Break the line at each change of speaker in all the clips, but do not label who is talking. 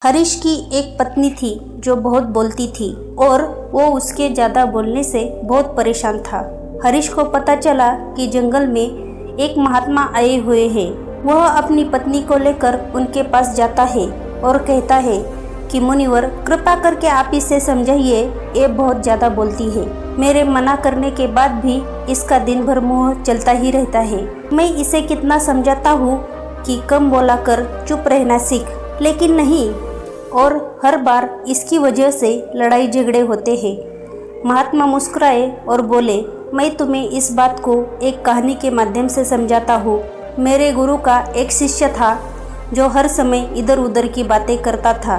हरीश की एक पत्नी थी जो बहुत बोलती थी और वो उसके ज़्यादा बोलने से बहुत परेशान था। हरीश को पता चला कि जंगल में एक महात्मा आए हुए हैं। वह अपनी पत्नी को लेकर उनके पास जाता है और कहता है कि मुनिवर, कृपा करके आप इसे समझाइए, ये बहुत ज़्यादा बोलती है। मेरे मना करने के बाद भी इसका दिन भर मुँह चलता ही रहता है। मैं इसे कितना समझाता हूँ कि कम बोला कर, चुप रहना सीख, लेकिन नहीं, और हर बार इसकी वजह से लड़ाई झगड़े होते हैं। महात्मा मुस्कुराए और बोले, मैं तुम्हें इस बात को एक कहानी के माध्यम से समझाता हूँ। मेरे गुरु का एक शिष्य था जो हर समय इधर उधर की बातें करता था।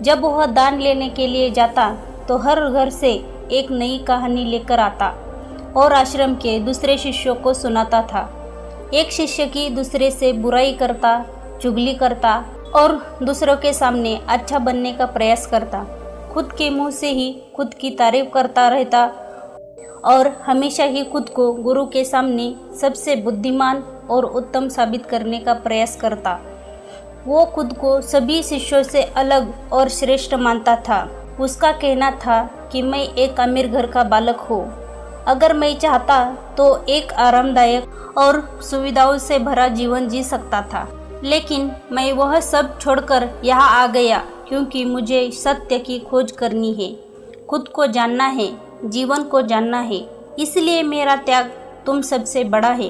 जब वह दान लेने के लिए जाता तो हर घर से एक नई कहानी लेकर आता और आश्रम के दूसरे शिष्यों को सुनाता था। एक शिष्य की दूसरे से बुराई करता, चुगली करता और दूसरों के सामने अच्छा बनने का प्रयास करता। खुद के मुंह से ही खुद की तारीफ करता रहता और हमेशा ही खुद को गुरु के सामने सबसे बुद्धिमान और उत्तम साबित करने का प्रयास करता। वो खुद को सभी शिष्यों से अलग और श्रेष्ठ मानता था। उसका कहना था कि मैं एक अमीर घर का बालक हूँ। अगर मैं चाहता तो एक आरामदायक और सुविधाओं से भरा जीवन जी सकता था, लेकिन मैं वह सब छोड़कर यहाँ आ गया क्योंकि मुझे सत्य की खोज करनी है, खुद को जानना है, जीवन को जानना है। इसलिए मेरा त्याग तुम सबसे बड़ा है।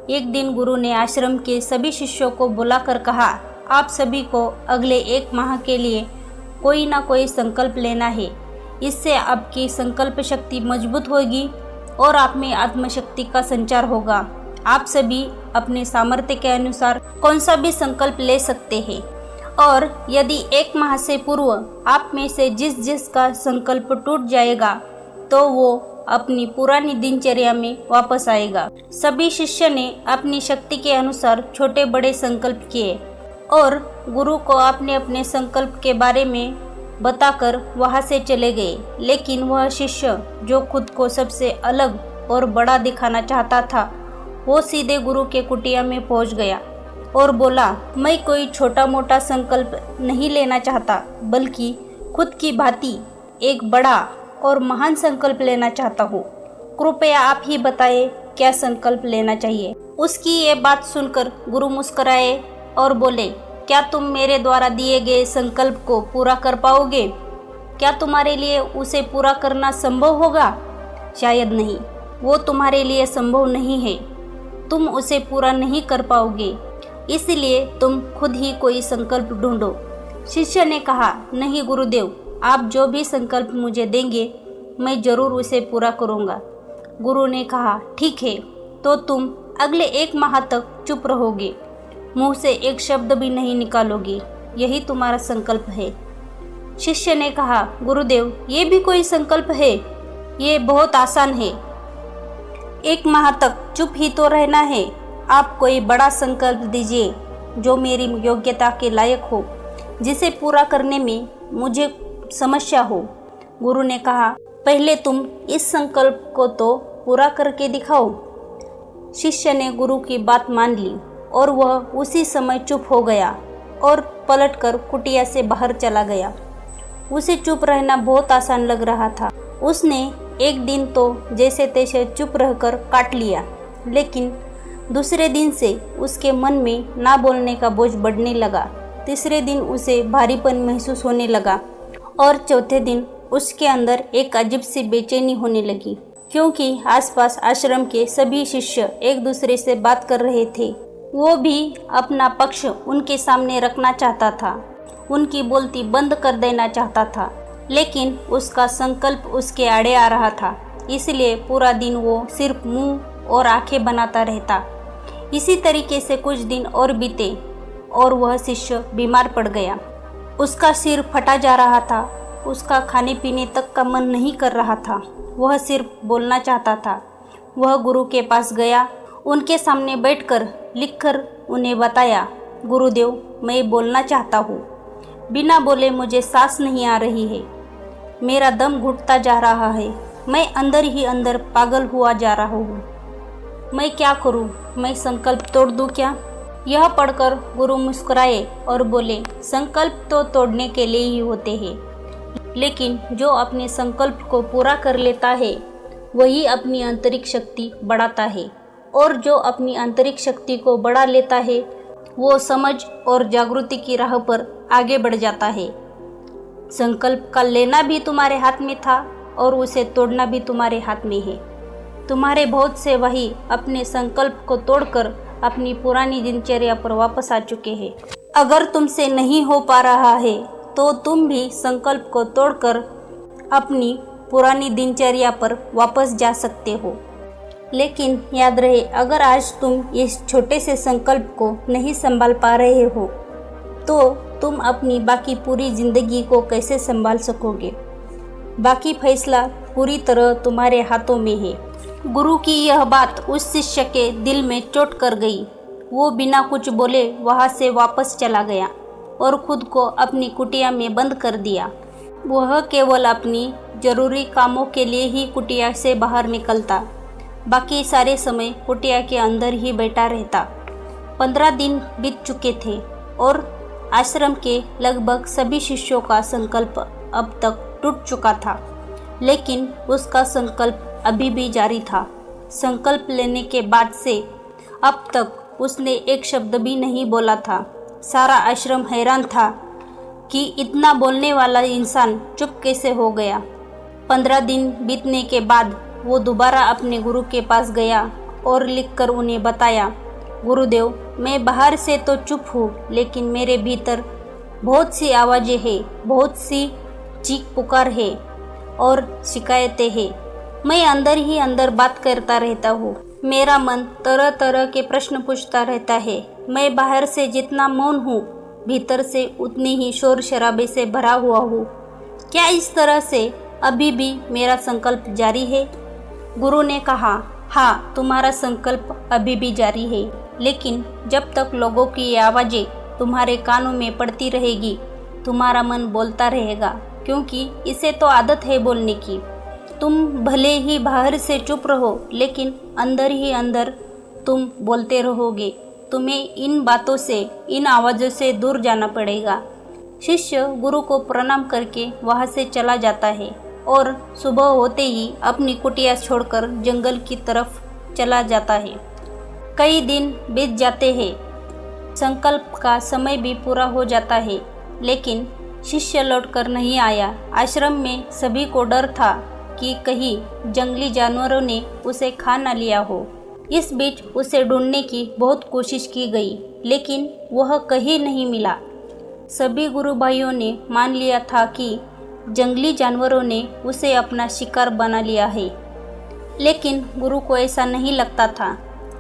एक दिन गुरु ने आश्रम के सभी शिष्यों को बुलाकर कहा, आप सभी को अगले 1 माह के लिए कोई ना कोई संकल्प लेना है। इससे आपकी संकल्प शक्ति मजबूत होगी और आप में आत्मशक्ति का संचार होगा। आप सभी अपने सामर्थ्य के अनुसार कौन सा भी संकल्प ले सकते हैं और यदि 1 माह से पूर्व आप में से जिस का संकल्प टूट जाएगा तो वो अपनी पुरानी दिनचर्या में वापस आएगा। सभी शिष्य ने अपनी शक्ति के अनुसार छोटे बड़े संकल्प किए और गुरु को अपने अपने संकल्प के बारे में बताकर वहां से चले गए। लेकिन वह शिष्य जो खुद को सबसे अलग और बड़ा दिखाना चाहता था, वो सीधे गुरु के कुटिया में पहुंच गया और बोला, मैं कोई छोटा मोटा संकल्प नहीं लेना चाहता, बल्कि खुद की भांति एक बड़ा और महान संकल्प लेना चाहता हूँ। कृपया आप ही बताएं क्या संकल्प लेना चाहिए। उसकी ये बात सुनकर गुरु मुस्कुराए और बोले, क्या तुम मेरे द्वारा दिए गए संकल्प को पूरा कर पाओगे? क्या तुम्हारे लिए उसे पूरा करना संभव होगा? शायद नहीं, वो तुम्हारे लिए संभव नहीं है। तुम उसे पूरा नहीं कर पाओगे, इसलिए तुम खुद ही कोई संकल्प ढूंढो। शिष्य ने कहा, नहीं गुरुदेव, आप जो भी संकल्प मुझे देंगे मैं जरूर उसे पूरा करूँगा। गुरु ने कहा, ठीक है, तो तुम अगले 1 माह तक चुप रहोगे, मुंह से एक शब्द भी नहीं निकालोगे, यही तुम्हारा संकल्प है। शिष्य ने कहा, गुरुदेव, ये भी कोई संकल्प है? ये बहुत आसान है। 1 माह तक चुप ही तो रहना है। आप कोई बड़ा संकल्प दीजिए जो मेरी योग्यता के लायक हो, जिसे पूरा करने में मुझे समस्या हो। गुरु ने कहा, पहले तुम इस संकल्प को तो पूरा करके दिखाओ। शिष्य ने गुरु की बात मान ली और वह उसी समय चुप हो गया और पलटकर कुटिया से बाहर चला गया। उसे चुप रहना बहुत आसान लग रहा था। उसने एक दिन तो जैसे तैसे चुप रहकर काट लिया, लेकिन दूसरे दिन से उसके मन में ना बोलने का बोझ बढ़ने लगा। तीसरे दिन उसे भारीपन महसूस होने लगा और चौथे दिन उसके अंदर एक अजीब सी बेचैनी होने लगी, क्योंकि आसपास आश्रम के सभी शिष्य एक दूसरे से बात कर रहे थे। वो भी अपना पक्ष उनके सामने रखना चाहता था, उनकी बोलती बंद कर देना चाहता था, लेकिन उसका संकल्प उसके आड़े आ रहा था। इसलिए पूरा दिन वो सिर्फ मुंह और आंखें बनाता रहता। इसी तरीके से कुछ दिन और बीते और वह शिष्य बीमार पड़ गया। उसका सिर फटा जा रहा था, उसका खाने पीने तक का मन नहीं कर रहा था, वह सिर्फ बोलना चाहता था। वह गुरु के पास गया, उनके सामने बैठकर लिखकर उन्हें बताया, गुरुदेव, मैं बोलना चाहता हूँ, बिना बोले मुझे सांस नहीं आ रही है, मेरा दम घुटता जा रहा है, मैं अंदर ही अंदर पागल हुआ जा रहा हूँ, मैं क्या करूँ? मैं संकल्प तोड़ दूँ क्या? यह पढ़कर गुरु मुस्कुराए और बोले, संकल्प तो तोड़ने के लिए ही होते हैं, लेकिन जो अपने संकल्प को पूरा कर लेता है वही अपनी आंतरिक शक्ति बढ़ाता है, और जो अपनी आंतरिक शक्ति को बढ़ा लेता है वो समझ और जागृति की राह पर आगे बढ़ जाता है। संकल्प का लेना भी तुम्हारे हाथ में था और उसे तोड़ना भी तुम्हारे हाथ में है। तुम्हारे बहुत से वही अपने संकल्प को तोड़कर अपनी पुरानी दिनचर्या पर वापस आ चुके हैं। अगर तुमसे नहीं हो पा रहा है तो तुम भी संकल्प को तोड़कर अपनी पुरानी दिनचर्या पर वापस जा सकते हो। लेकिन याद रहे, अगर आज तुम इस छोटे से संकल्प को नहीं संभाल पा रहे हो तो तुम अपनी बाकी पूरी जिंदगी को कैसे संभाल सकोगे। बाकी फैसला पूरी तरह तुम्हारे हाथों में है। गुरु की यह बात उस शिष्य के दिल में चोट कर गई। वो बिना कुछ बोले वहाँ से वापस चला गया और खुद को अपनी कुटिया में बंद कर दिया। वह केवल अपनी जरूरी कामों के लिए ही कुटिया से बाहर निकलता, बाकी सारे समय कुटिया के अंदर ही बैठा रहता। 15 दिन बीत चुके थे और आश्रम के लगभग सभी शिष्यों का संकल्प अब तक टूट चुका था, लेकिन उसका संकल्प अभी भी जारी था। संकल्प लेने के बाद से अब तक उसने एक शब्द भी नहीं बोला था। सारा आश्रम हैरान था कि इतना बोलने वाला इंसान चुप कैसे हो गया। 15 दिन बीतने के बाद वो दोबारा अपने गुरु के पास गया और लिखकर उन्हें बताया, गुरुदेव, मैं बाहर से तो चुप हूँ, लेकिन मेरे भीतर बहुत सी आवाज़ें हैं, बहुत सी चीख पुकार है और शिकायतें हैं। मैं अंदर ही अंदर बात करता रहता हूँ। मेरा मन तरह तरह के प्रश्न पूछता रहता है। मैं बाहर से जितना मौन हूँ, भीतर से उतनी ही शोर शराबे से भरा हुआ हूँ। क्या इस तरह से अभी भी मेरा संकल्प जारी है? गुरु ने कहा, हाँ, तुम्हारा संकल्प अभी भी जारी है, लेकिन जब तक लोगों की ये आवाज़ें तुम्हारे कानों में पड़ती रहेगी, तुम्हारा मन बोलता रहेगा, क्योंकि इसे तो आदत है बोलने की। तुम भले ही बाहर से चुप रहो, लेकिन अंदर ही अंदर तुम बोलते रहोगे। तुम्हें इन बातों से, इन आवाज़ों से दूर जाना पड़ेगा। शिष्य गुरु को प्रणाम करके वहाँ से चला जाता है और सुबह होते ही अपनी कुटिया छोड़कर जंगल की तरफ चला जाता है। कई दिन बीत जाते हैं, संकल्प का समय भी पूरा हो जाता है, लेकिन शिष्य लौटकर नहीं आया। आश्रम में सभी को डर था कि कहीं जंगली जानवरों ने उसे खा न लिया हो। इस बीच उसे ढूंढने की बहुत कोशिश की गई, लेकिन वह कहीं नहीं मिला। सभी गुरु भाइयों ने मान लिया था कि जंगली जानवरों ने उसे अपना शिकार बना लिया है, लेकिन गुरु को ऐसा नहीं लगता था।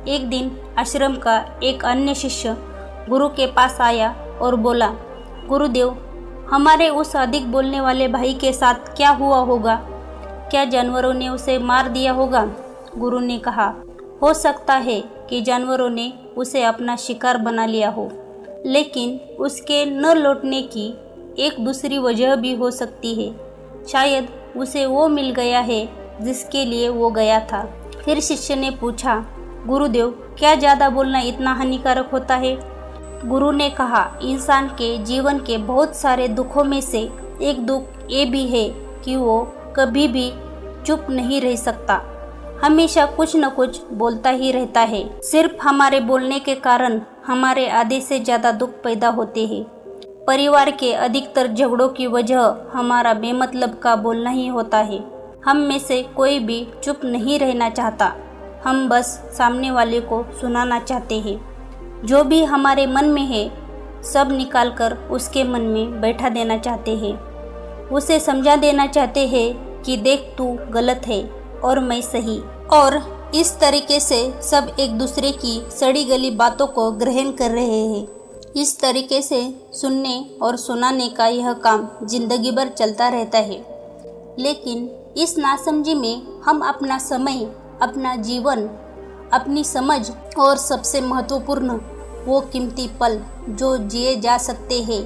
एक दिन आश्रम का एक अन्य शिष्य गुरु के पास आया और बोला, गुरुदेव, हमारे उस अधिक बोलने वाले भाई के साथ क्या हुआ होगा? क्या जानवरों ने उसे मार दिया होगा? गुरु ने कहा, हो सकता है कि जानवरों ने उसे अपना शिकार बना लिया हो, लेकिन उसके न लौटने की एक दूसरी वजह भी हो सकती है। शायद उसे वो मिल गया है जिसके लिए वो गया था। फिर शिष्य ने पूछा, गुरुदेव, क्या ज़्यादा बोलना इतना हानिकारक होता है? गुरु ने कहा, इंसान के जीवन के बहुत सारे दुखों में से एक दुख ये भी है कि वो कभी भी चुप नहीं रह सकता, हमेशा कुछ न कुछ बोलता ही रहता है। सिर्फ हमारे बोलने के कारण हमारे आधे से ज़्यादा दुख पैदा होते हैं। परिवार के अधिकतर झगड़ों की वजह हमारा बेमतलब का बोलना ही होता है। हम में से कोई भी चुप नहीं रहना चाहता, हम बस सामने वाले को सुनाना चाहते हैं। जो भी हमारे मन में है सब निकाल कर उसके मन में बैठा देना चाहते हैं। उसे समझा देना चाहते हैं कि देख, तू गलत है और मैं सही। और इस तरीके से सब एक दूसरे की सड़ी गली बातों को ग्रहण कर रहे हैं। इस तरीके से सुनने और सुनाने का यह काम जिंदगी भर चलता रहता है। लेकिन इस नासमझी में हम अपना समय, अपना जीवन, अपनी समझ और सबसे महत्वपूर्ण वो कीमती पल जो जिए जा सकते हैं,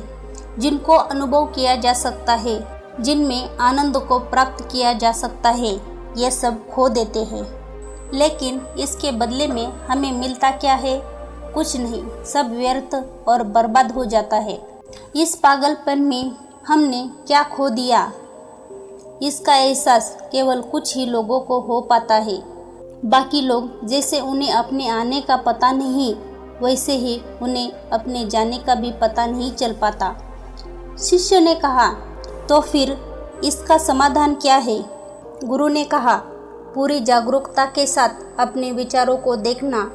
जिनको अनुभव किया जा सकता है, जिनमें आनंद को प्राप्त किया जा सकता है, ये सब खो देते हैं। लेकिन इसके बदले में हमें मिलता क्या है? कुछ नहीं, सब व्यर्थ और बर्बाद हो जाता है। इस पागलपन में हमने क्या खो दिया, इसका एहसास केवल कुछ ही लोगों को हो पाता है। बाकी लोग जैसे उन्हें अपने आने का पता नहीं, वैसे ही उन्हें अपने जाने का भी पता नहीं चल पाता। शिष्य ने कहा, तो फिर इसका समाधान क्या है? गुरु ने कहा, पूरी जागरूकता के साथ अपने विचारों को देखना,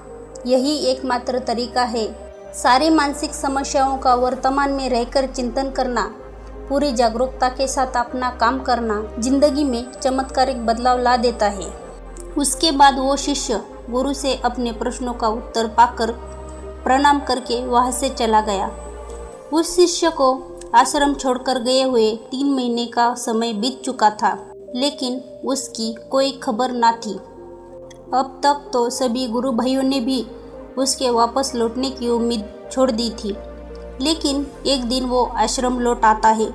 यही एकमात्र तरीका है। सारी मानसिक समस्याओं का वर्तमान में रहकर चिंतन करना, पूरी जागरूकता के साथ अपना काम करना जिंदगी में चमत्कारिक बदलाव ला देता है। उसके बाद वो शिष्य गुरु से अपने प्रश्नों का उत्तर पाकर प्रणाम करके वहां से चला गया। उस शिष्य को आश्रम छोड़कर गए हुए 3 महीने का समय बीत चुका था, लेकिन उसकी कोई खबर ना थी। अब तक तो सभी गुरु भाइयों ने भी उसके वापस लौटने की उम्मीद छोड़ दी थी, लेकिन एक दिन वो आश्रम लौट आता है।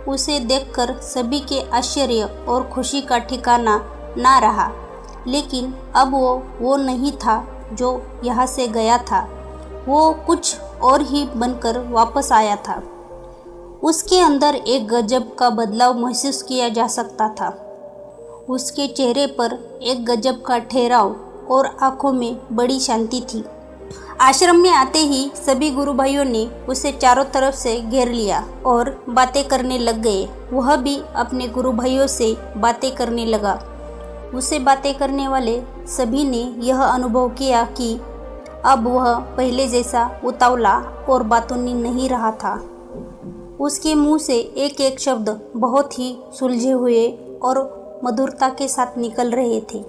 उसे देखकर सभी के आश्चर्य और खुशी का ठिकाना ना रहा, लेकिन अब वो नहीं था जो यहाँ से गया था, वो कुछ और ही बनकर वापस आया था। उसके अंदर एक गजब का बदलाव महसूस किया जा सकता था। उसके चेहरे पर एक गजब का ठहराव और आंखों में बड़ी शांति थी। आश्रम में आते ही सभी गुरु भाइयों ने उसे चारों तरफ से घेर लिया और बातें करने लग गए। वह भी अपने गुरु भाइयों से बातें करने लगा। उसे बातें करने वाले सभी ने यह अनुभव किया कि अब वह पहले जैसा उतावला और बातूनी नहीं रहा था। उसके मुंह से एक एक शब्द बहुत ही सुलझे हुए और मधुरता के साथ निकल रहे थे।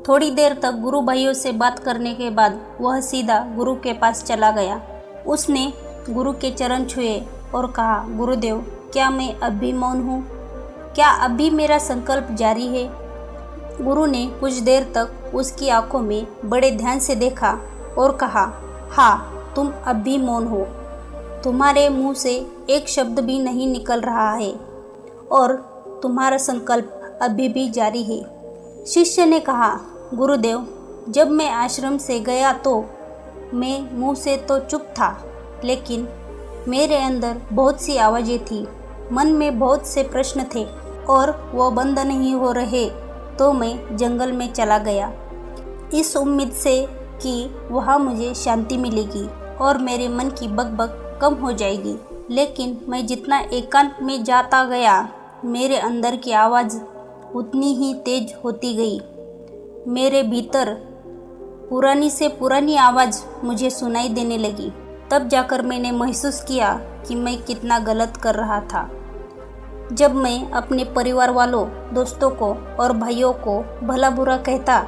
थोड़ी देर तक गुरु भाइयों से बात करने के बाद वह सीधा गुरु के पास चला गया। उसने गुरु के चरण छुए और कहा, गुरुदेव, क्या मैं अब भी मौन हूँ? क्या अब भी मेरा संकल्प जारी है? गुरु ने कुछ देर तक उसकी आंखों में बड़े ध्यान से देखा और कहा, हाँ, तुम अब भी मौन हो। तुम्हारे मुंह से एक शब्द भी नहीं निकल रहा है और तुम्हारा संकल्प अभी भी जारी है। शिष्य ने कहा, गुरुदेव, जब मैं आश्रम से गया तो मैं मुंह से तो चुप था, लेकिन मेरे अंदर बहुत सी आवाज़ें थी, मन में बहुत से प्रश्न थे और वो बंद नहीं हो रहे, तो मैं जंगल में चला गया इस उम्मीद से कि वहाँ मुझे शांति मिलेगी और मेरे मन की बकबक कम हो जाएगी। लेकिन मैं जितना एकांत में जाता गया, मेरे अंदर की आवाज़ उतनी ही तेज होती गई। मेरे भीतर पुरानी से पुरानी आवाज़ मुझे सुनाई देने लगी। तब जाकर मैंने महसूस किया कि मैं कितना गलत कर रहा था। जब मैं अपने परिवार वालों, दोस्तों को और भाइयों को भला बुरा कहता,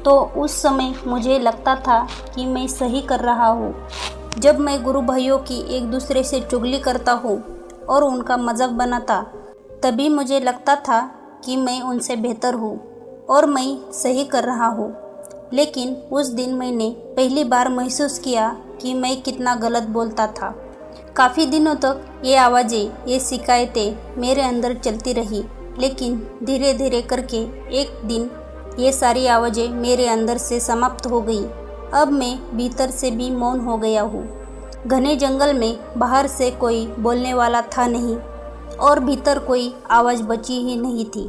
तो उस समय मुझे लगता था कि मैं सही कर रहा हूँ। जब मैं गुरु भाइयों की एक दूसरे से चुगली करता हूँ और उनका मजाक बनाता, तभी मुझे लगता था कि मैं उनसे बेहतर हूँ और मैं सही कर रहा हूँ। लेकिन उस दिन मैंने पहली बार महसूस किया कि मैं कितना गलत बोलता था। काफ़ी दिनों तक ये आवाज़ें, ये शिकायतें मेरे अंदर चलती रही, लेकिन धीरे धीरे करके एक दिन ये सारी आवाज़ें मेरे अंदर से समाप्त हो गई। अब मैं भीतर से भी मौन हो गया हूँ। घने जंगल में बाहर से कोई बोलने वाला था नहीं और भीतर कोई आवाज़ बची ही नहीं थी,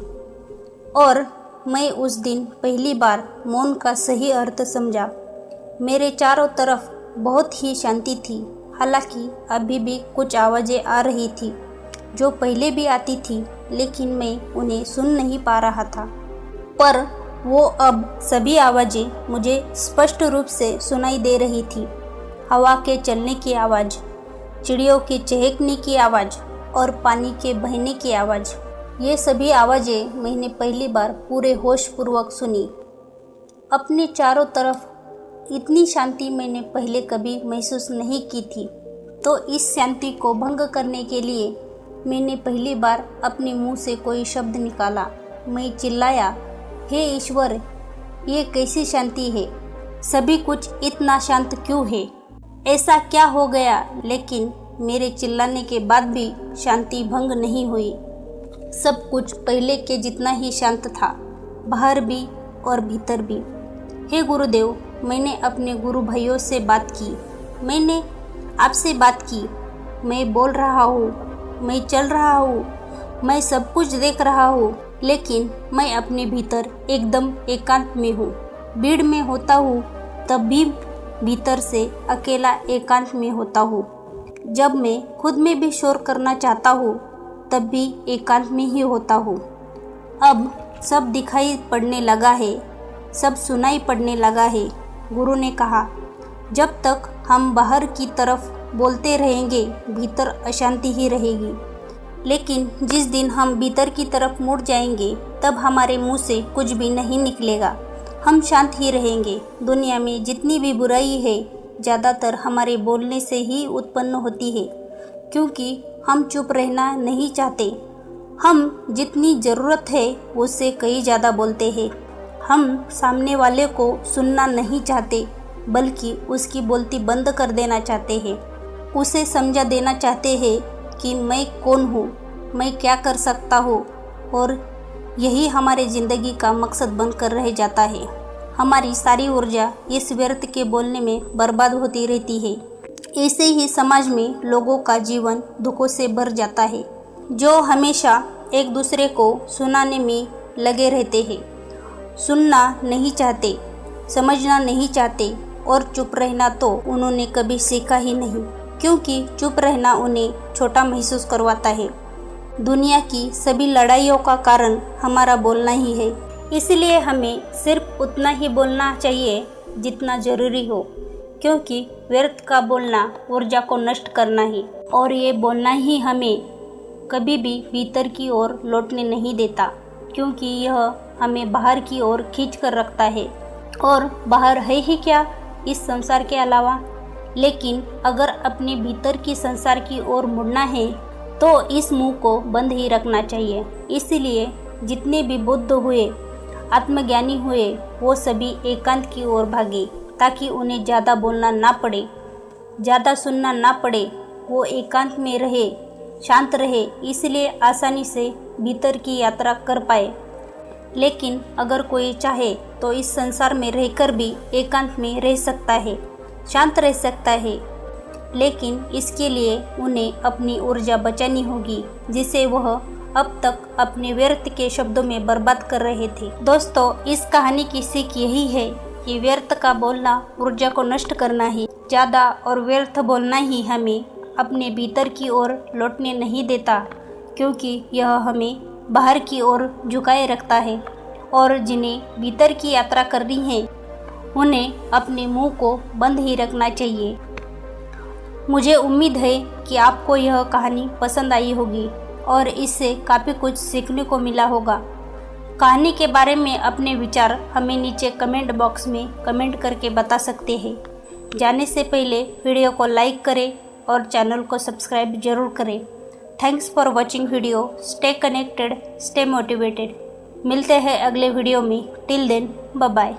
और मैं उस दिन पहली बार मौन का सही अर्थ समझा। मेरे चारों तरफ बहुत ही शांति थी। हालांकि अभी भी कुछ आवाज़ें आ रही थी जो पहले भी आती थी, लेकिन मैं उन्हें सुन नहीं पा रहा था। पर वो अब सभी आवाज़ें मुझे स्पष्ट रूप से सुनाई दे रही थी। हवा के चलने की आवाज़, चिड़ियों के चहकने की आवाज़ और पानी के बहने की आवाज़। ये सभी आवाज़ें मैंने पहली बार पूरे होशपूर्वक सुनी। अपने चारों तरफ इतनी शांति मैंने पहले कभी महसूस नहीं की थी। तो इस शांति को भंग करने के लिए मैंने पहली बार अपने मुंह से कोई शब्द निकाला। मैं चिल्लाया, हे ईश्वर, ये कैसी शांति है? सभी कुछ इतना शांत क्यों है? ऐसा क्या हो गया? लेकिन मेरे चिल्लाने के बाद भी शांति भंग नहीं हुई। सब कुछ पहले के जितना ही शांत था, बाहर भी और भीतर भी। हे गुरुदेव, मैंने अपने गुरु भाइयों से बात की, मैंने आपसे बात की, मैं बोल रहा हूँ, मैं चल रहा हूँ, मैं सब कुछ देख रहा हूँ, लेकिन मैं अपने भीतर एकदम एकांत में हूँ। भीड़ में होता हूँ तब भी भीतर से अकेला एकांत में होता हूँ। जब मैं खुद में भी शोर करना चाहता हूँ तब भी एकांत में ही होता हूँ। अब सब दिखाई पड़ने लगा है, सब सुनाई पड़ने लगा है। गुरु ने कहा, जब तक हम बाहर की तरफ बोलते रहेंगे भीतर अशांति ही रहेगी, लेकिन जिस दिन हम भीतर की तरफ मुड़ जाएंगे तब हमारे मुंह से कुछ भी नहीं निकलेगा, हम शांत ही रहेंगे। दुनिया में जितनी भी बुराई है ज़्यादातर हमारे बोलने से ही उत्पन्न होती है, क्योंकि हम चुप रहना नहीं चाहते। हम जितनी ज़रूरत है उससे कहीं ज़्यादा बोलते हैं। हम सामने वाले को सुनना नहीं चाहते, बल्कि उसकी बोलती बंद कर देना चाहते हैं। उसे समझा देना चाहते हैं कि मैं कौन हूँ, मैं क्या कर सकता हूँ, और यही हमारे ज़िंदगी का मकसद बनकर रह जाता है। हमारी सारी ऊर्जा इस व्यर्थ के बोलने में बर्बाद होती रहती है। ऐसे ही समाज में लोगों का जीवन दुखों से भर जाता है, जो हमेशा एक दूसरे को सुनाने में लगे रहते हैं। सुनना नहीं चाहते, समझना नहीं चाहते, और चुप रहना तो उन्होंने कभी सीखा ही नहीं, क्योंकि चुप रहना उन्हें छोटा महसूस करवाता है। दुनिया की सभी लड़ाइयों का कारण हमारा बोलना ही है, इसलिए हमें सिर्फ उतना ही बोलना चाहिए जितना ज़रूरी हो, क्योंकि व्यर्थ का बोलना ऊर्जा को नष्ट करना है, और ये बोलना ही हमें कभी भी भीतर की ओर लौटने नहीं देता, क्योंकि यह हमें बाहर की ओर खींच कर रखता है। और बाहर है ही क्या इस संसार के अलावा। लेकिन अगर अपने भीतर की संसार की ओर मुड़ना है तो इस मुंह को बंद ही रखना चाहिए। इसलिए जितने भी बुद्ध हुए, आत्मज्ञानी हुए, वो सभी एकांत की ओर भागे, ताकि उन्हें ज़्यादा बोलना ना पड़े, ज़्यादा सुनना ना पड़े। वो एकांत में रहे, शांत रहे, इसलिए आसानी से भीतर की यात्रा कर पाए। लेकिन अगर कोई चाहे तो इस संसार में रहकर भी एकांत में रह सकता है, शांत रह सकता है, लेकिन इसके लिए उन्हें अपनी ऊर्जा बचानी होगी, जिसे वह अब तक अपने व्यर्थ के शब्दों में बर्बाद कर रहे थे। दोस्तों, इस कहानी की सीख यही है कि व्यर्थ का बोलना ऊर्जा को नष्ट करना ही, ज़्यादा और व्यर्थ बोलना ही हमें अपने भीतर की ओर लौटने नहीं देता, क्योंकि यह हमें बाहर की ओर झुकाए रखता है। और जिन्हें भीतर की यात्रा करनी है उन्हें अपने मुंह को बंद ही रखना चाहिए। मुझे उम्मीद है कि आपको यह कहानी पसंद आई होगी और इससे काफ़ी कुछ सीखने को मिला होगा। कहानी के बारे में अपने विचार हमें नीचे कमेंट बॉक्स में कमेंट करके बता सकते हैं। जाने से पहले वीडियो को लाइक करें और चैनल को सब्सक्राइब जरूर करें। Thanks for watching video. Stay connected, stay motivated. मिलते हैं अगले वीडियो में। Till then, bye bye.